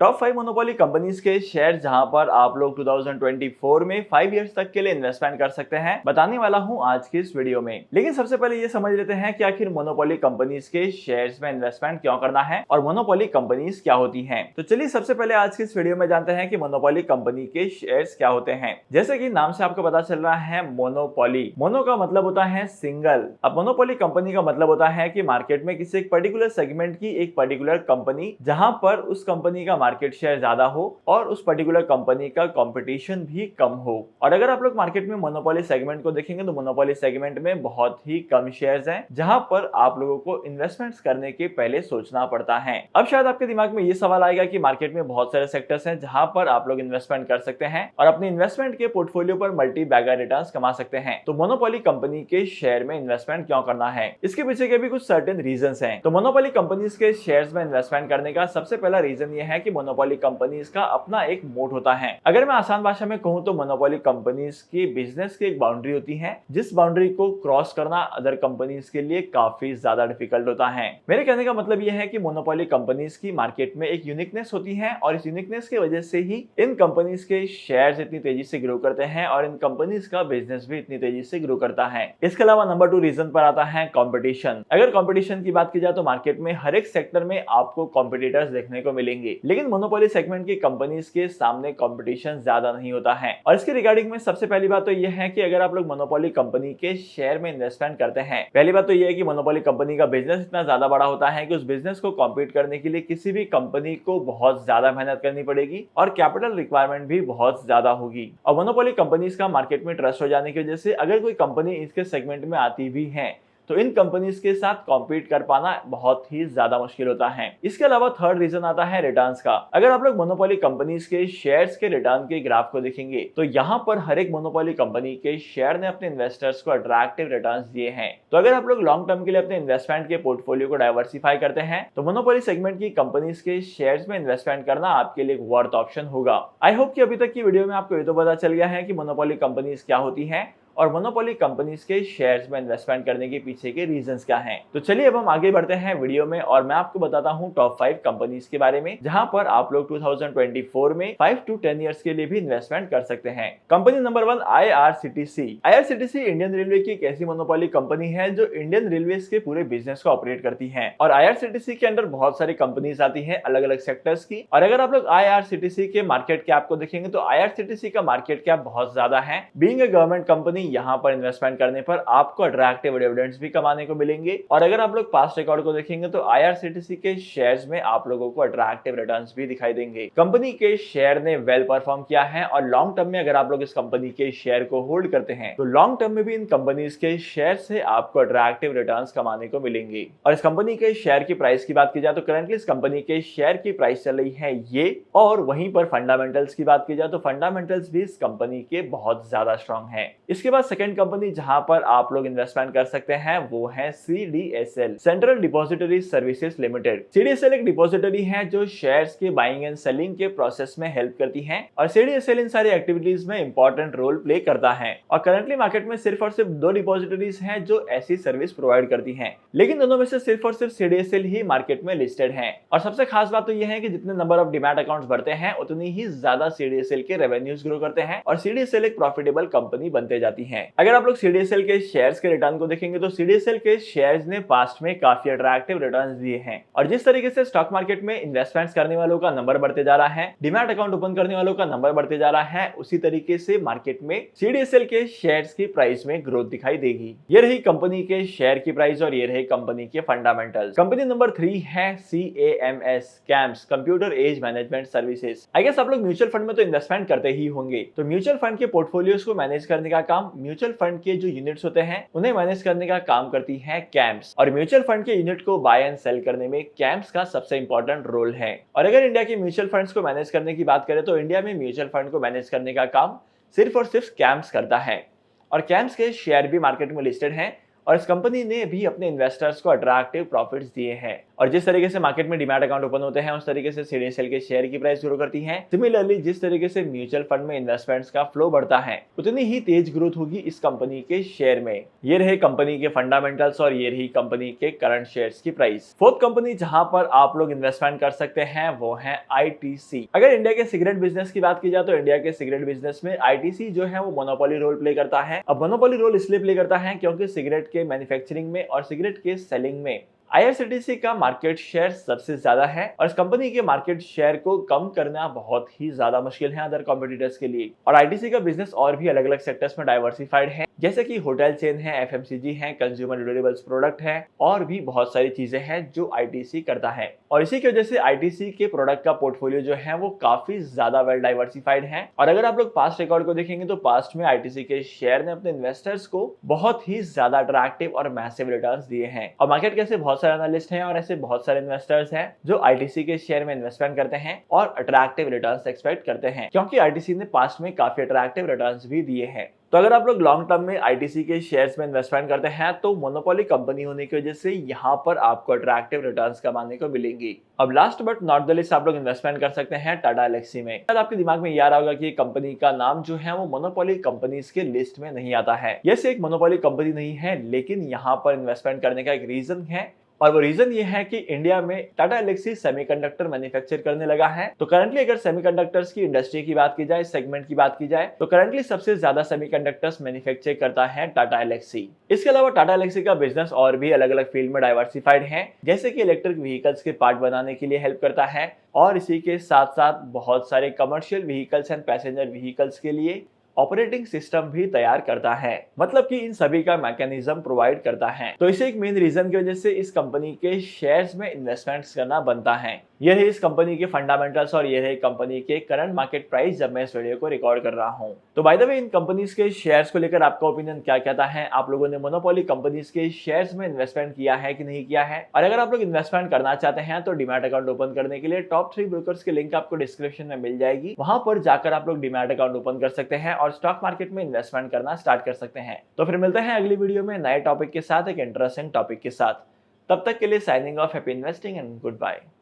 Top 5 monopoly companies के share जहां पर आप लोग 2024 में 5 इयर्स तक के लिए इन्वेस्टमेंट कर सकते हैं, बताने वाला हूं आज की इस वीडियो में। लेकिन सबसे पहले ये समझ लेते हैं कि आखिर मोनोपोली कंपनीज के शेयर्स में इन्वेस्टमेंट क्यों करना है और मोनोपोली कंपनीज क्या होती हैं। तो चलिए सबसे पहले आज की इस वीडियो में जानते हैं कि मोनोपोली कंपनी के शेयर्स क्या होते हैं। जैसे कि नाम से आपको पता चल रहा है मोनोपोली, मोनो का मतलब होता है सिंगल। अब मोनोपोली कंपनी का मतलब होता है कि मार्केट में किसी एक पर्टिकुलर सेगमेंट की एक पर्टिकुलर कंपनी, जहां पर उस कंपनी का मार्केट शेयर ज्यादा हो और उस पर्टिकुलर कंपनी का कंपटीशन भी कम हो। और अगर आप लोग मार्केट में मोनोपोली सेगमेंट को देखेंगे तो मोनोपोली सेगमेंट में बहुत ही कम शेयर्स हैं, जहां पर आप लोगों को इन्वेस्टमेंट्स करने के पहले सोचना पड़ता है। अब शायद आपके दिमाग में ये सवाल आएगा कि मार्केट में बहुत सारे सेक्टर्स हैं जहां पर आप लोग इन्वेस्टमेंट कर सकते हैं और अपने इन्वेस्टमेंट के पोर्टफोलियो पर मल्टी बैगर रिटर्न्स कमा सकते हैं। तो मोनोपोली कंपनी के शेयर में इन्वेस्टमेंट क्यों करना है, इसके पीछे के भी कुछ सर्टेन रीजंस हैं। तो मोनोपोली कंपनीज के शेयर्स में इन्वेस्टमेंट करने का सबसे पहला रीजन ये है कि मोनोपोली कंपनीज का अपना एक मोड होता है। अगर मैं आसान भाषा में कहूं तो मोनोपोली कंपनीज की बिजनेस की एक बाउंड्री होती है, जिस बाउंड्री को क्रॉस करना अदर कंपनीज के लिए काफी ज्यादा डिफिकल्ट होता है। मेरे कहने का मतलब यह है कि मोनोपोली कंपनीज की मार्केट में एक यूनिकनेस होती है और इस यूनिकनेस की वजह से ही इन कंपनीज के शेयर्स इतनी तेजी से ग्रो करते हैं और इन कंपनीज का बिजनेस भी इतनी तेजी से ग्रो करता है। इसके अलावा नंबर 2 रीजन पर आता है कंपटीशन। अगर कंपटीशन की बात की जाए तो मार्केट में हर एक सेक्टर में आपको कॉम्पिटिटर्स देखने को मिलेंगे, लेकिन मोनोपोली सेगमेंट की कंपनीज के सामने कंपटीशन ज्यादा नहीं होता है। और इसके रिगार्डिंग में सबसे पहली बात तो यह है कि अगर आप लोग मोनोपोली कंपनी के शेयर में इन्वेस्टमेंट करते हैं, पहली बात तो यह है कि मोनोपोली कंपनी का बिजनेस इतना ज्यादा बड़ा होता है कि उस बिजनेस को कॉम्पीट करने के लिए किसी भी कंपनी को बहुत ज्यादा मेहनत करनी पड़ेगी और कैपिटल रिक्वायरमेंट भी बहुत ज्यादा होगी। और मोनोपोली कंपनीज का मार्केट में ट्रस्ट हो जाने की वजह से अगर कोई कंपनी इसके सेगमेंट में आती भी है तो इन कंपनीज के साथ कॉम्पीट कर पाना बहुत ही ज्यादा मुश्किल होता है। इसके अलावा थर्ड रीजन आता है रिटर्न्स का। अगर आप लोग मोनोपोली कंपनीज के शेयर्स के रिटर्न के ग्राफ को देखेंगे तो यहाँ पर हर एक मोनोपोली कंपनी के शेयर ने अपने इन्वेस्टर्स को अट्रैक्टिव रिटर्न्स दिए हैं। तो अगर आप लोग लॉन्ग टर्म के लिए अपने इन्वेस्टमेंट के पोर्टफोलियो को डाइवर्सिफाई करते हैं तो मोनोपोली सेगमेंट की कंपनीज के शेयर्स में इन्वेस्टमेंट करना आपके लिए एक वर्थ ऑप्शन होगा। आई होप कि अभी तक की वीडियो में आपको ये तो पता चल गया है कि मोनोपोली कंपनीज क्या होती है और मोनोपोली कंपनीज के शेयर्स में इन्वेस्टमेंट करने के पीछे के रीजंस क्या हैं। तो चलिए अब हम आगे बढ़ते हैं वीडियो में और मैं आपको बताता हूं टॉप 5 कंपनीज के बारे में, जहां पर आप लोग 2024 में 5 to 10 इयर्स के लिए भी इन्वेस्टमेंट कर सकते हैं। Company number 1 IRCTC। IRCTC Indian railway की एक ऐसी मोनोपोली कंपनी है जो इंडियन रेलवेज के पूरे बिजनेस को ऑपरेट करती है और IRCTC के अंदर बहुत सारी कंपनीज आती है अलग अलग सेक्टर्स की। और अगर आप लोग IRCTC के मार्केट कैप को देखेंगे तो IRCTC का मार्केट कैप बहुत ज्यादा है। बीइंग अ गवर्नमेंट कंपनी, यहाँ पर इन्वेस्टमेंट करने पर आपको अट्रैक्टिव डिविडेंड्स भी कमाने को मिलेंगे। और अगर आप लोग पास्ट रिकॉर्ड को देखेंगे तो IRCTC के शेयर्स में आप लोगों को अट्रैक्टिव रिटर्न्स भी दिखाई देंगे। कंपनी के शेयर ने वेल परफॉर्म किया है और लॉन्ग टर्म में अगर आप लोग इस कंपनी के शेयर को होल्ड करते हैं तो लॉन्ग टर्म में भी इन कंपनीज के शेयर से आपको अट्रैक्टिव रिटर्न्स कमाने को मिलेंगे। और इस कंपनी के शेयर की प्राइस की बात की जाए तो करंटली इस कंपनी के शेयर की प्राइस चल रही है ये। और वहीं पर फंडामेंटल्स की बात की जाए तो फंडामेंटल्स भी इस कंपनी के बहुत ज्यादा स्ट्रॉन्ग है। इसके बाद सेकंड कंपनी जहां पर आप लोग इन्वेस्टमेंट कर सकते हैं वो है CDSL, central depository services limited. CDSL एक डिपॉजिटरी है जो शेयर्स के बाइंग एंड सेलिंग के प्रोसेस में हेल्प करती है और CDSL इन सारी एक्टिविटीज में इंपॉर्टेंट रोल प्ले करता है। और करंटली मार्केट में सिर्फ और सिर्फ 2 डिपॉजिटरीज हैं जो ऐसी सर्विस प्रोवाइड करती हैं, लेकिन दोनों में से सिर्फ और सिर्फ CDSL ही मार्केट में लिस्टेड है। और सबसे खास बात तो यह है कि जितने नंबर ऑफ डीमैट अकाउंट्स बढ़ते हैं उतनी ही ज्यादा CDSL के रेवेन्यूज ग्रो करते हैं और CDSL एक प्रॉफिटेबल कंपनी बनते जाती है। अगर आप लोग CDSL के शेयर्स के रिटर्न को देखेंगे तो CDSL के शेयर्स ने पास्ट में काफी अट्रैक्टिव रिटर्न्स दिए हैं। और जिस तरीके से स्टॉक मार्केट में इन्वेस्टमेंट्स करने वालों का नंबर बढ़ते जा रहा है, डीमैट अकाउंट ओपन करने वालों का नंबर बढ़ते जा रहा है, उसी तरीके से मार्केट में CDSL के शेयर्स की प्राइस में ग्रोथ दिखाई देगी। ये रही कंपनी के शेयर की प्राइस और ये रही कंपनी के फंडामेंटल्स। कंपनी नंबर 3 है CAMS, computer age management services. I guess आप लोग म्यूचुअल फंड में तो इन्वेस्टमेंट करते ही होंगे, तो म्यूचुअल फंड के पोर्टफोलियोज को मैनेज करने का काम, म्यूचुअल फंड के जो यूनिट्स होते हैं उन्हें मैनेज करने का काम करती है कैम्स। और म्यूचुअल फंड के यूनिट को बाय एंड सेल करने में कैम्स का सबसे इंपॉर्टेंट रोल है। और अगर इंडिया के म्यूचुअल फंड्स को मैनेज करने की बात करें तो इंडिया में म्यूचुअल फंड को मैनेज करने का काम सिर्फ और सिर्फ कैम्स करता है और कैम्स के शेयर भी मार्केट में लिस्टेड हैं और इस कंपनी ने भी अपने इन्वेस्टर्स को अट्रैक्टिव प्रॉफिट्स दिए हैं। और जिस तरीके से मार्केट में डीमैट अकाउंट ओपन होते हैं उस तरीके से सीडीएसएल के शेयर की प्राइस ग्रो करती है। सिमिलरली जिस तरीके से म्यूचुअल फंड में इन्वेस्टमेंट्स का फ्लो बढ़ता है उतनी ही तेज ग्रोथ होगी इस कंपनी के शेयर में। ये रहे कंपनी के फंडामेंटल्स और ये रही कंपनी के करंट शेयर्स की प्राइस। फोर्थ कंपनी जहां पर आप लोग इन्वेस्टमेंट कर सकते हैं वो है आईटीसी। अगर इंडिया के सिगरेट बिजनेस की बात की जाए तो इंडिया के सिगरेट बिजनेस में आईटीसी जो है वो मोनोपोली रोल प्ले करता है। अब मोनोपोली रोल इसलिए प्ले करता है क्योंकि सिगरेट के मैन्युफैक्चरिंग में और सिगरेट के सेलिंग में आईआरसीटीसी का मार्केट शेयर सबसे ज्यादा है और इस कंपनी के मार्केट शेयर को कम करना बहुत ही ज्यादा मुश्किल है अदर कॉम्पिटिटर्स के लिए। और आईटीसी का बिजनेस और भी अलग अलग सेक्टर्स में डाइवर्सिफाइड है, जैसे कि होटल चेन है, एफएमसीजी है, कंज्यूमर ड्यूरेबल्स प्रोडक्ट है और भी बहुत सारी चीजें हैं जो आईटीसी करता है। और इसी की वजह से आईटीसी के प्रोडक्ट का पोर्टफोलियो जो है वो काफी ज्यादा वेल डाइवर्सिफाइड है। और अगर आप लोग पास्ट रिकॉर्ड को देखेंगे तो पास्ट में आईटीसी के शेयर ने अपने इन्वेस्टर्स को बहुत ही ज्यादा अट्रैक्टिव और मैसिव रिटर्न्स दिए हैं। और मार्केट कैसे बहुत सारे एनालिस्ट हैं और ऐसे बहुत सारे इन्वेस्टर्स हैं जो आईटीसी के शेयर में इन्वेस्टमेंट करते हैं और अट्रैक्टिव रिटर्न्स एक्सपेक्ट करते हैं, क्योंकि आईटीसी ने पास्ट में काफी अट्रैक्टिव रिटर्न्स भी दिए हैं। तो अगर आप लोग लॉन्ग टर्म में आईटीसी के शेयर्स में इन्वेस्टमेंट करते हैं तो मोनोपोली कंपनी होने की वजह से यहाँ पर आपको अट्रैक्टिव रिटर्न्स कमाने को मिलेंगी। अब last but not the least आप लोग इन्वेस्टमेंट कर सकते हैं टाटा एल्क्सी में। आपके दिमाग में ये आ रहा होगा कि कंपनी का नाम जो है वो मोनोपोली कंपनीज के लिस्ट में नहीं आता है। ये एक मोनोपोली कंपनी नहीं है, लेकिन यहाँ पर इन्वेस्टमेंट करने का एक रीजन है और वो रीजन ये है कि इंडिया में टाटा एल्क्सी सेमीकंडक्टर मैन्युफैक्चर करने लगा है। तो करंटली अगर सेमीकंडक्टर्स की इंडस्ट्री की बात की जाए, सेगमेंट की बात की जाए, तो करंटली सबसे ज्यादा सेमीकंडक्टर्स मैन्युफैक्चर करता है टाटा एल्क्सी। इसके अलावा टाटा एल्क्सी का बिजनेस और भी अलग अलग फील्ड में डाइवर्सिफाइड है, जैसे कि इलेक्ट्रिक व्हीकल्स के पार्ट बनाने के लिए हेल्प करता है और इसी के साथ साथ बहुत सारे commercial vehicles and passenger vehicles के लिए ऑपरेटिंग सिस्टम भी तैयार करता है, मतलब कि इन सभी का मैकेनिज्म प्रोवाइड करता है। तो इसे एक मेन रीजन की वजह से इस कंपनी के शेयर्स में इन्वेस्टमेंट्स करना बनता है। यह है इस कंपनी के फंडामेंटल्स और यह है कंपनी के करंट मार्केट प्राइस जब मैं इस वीडियो को रिकॉर्ड कर रहा हूं। तो by the way in companies के शेयर्स को लेकर आपका ओपिनियन क्या कहता है? आप लोगों ने मोनोपोली कंपनीज के शेयर्स में इन्वेस्टमेंट किया है कि नहीं किया है? और अगर आप लोग इन्वेस्टमेंट करना चाहते हैं तो डीमैट अकाउंट ओपन करने के लिए टॉप 3 ब्रोकर्स की लिंक आपको डिस्क्रिप्शन में मिल जाएगी। वहां पर जाकर आप लोग डीमैट अकाउंट ओपन कर सकते हैं और स्टॉक मार्केट में इन्वेस्टमेंट करना स्टार्ट कर सकते हैं। तो फिर मिलते हैं अगली वीडियो में नए टॉपिक के साथ, एक इंटरेस्टिंग टॉपिक के साथ। तब तक के लिए signing off, happy investing and good bye.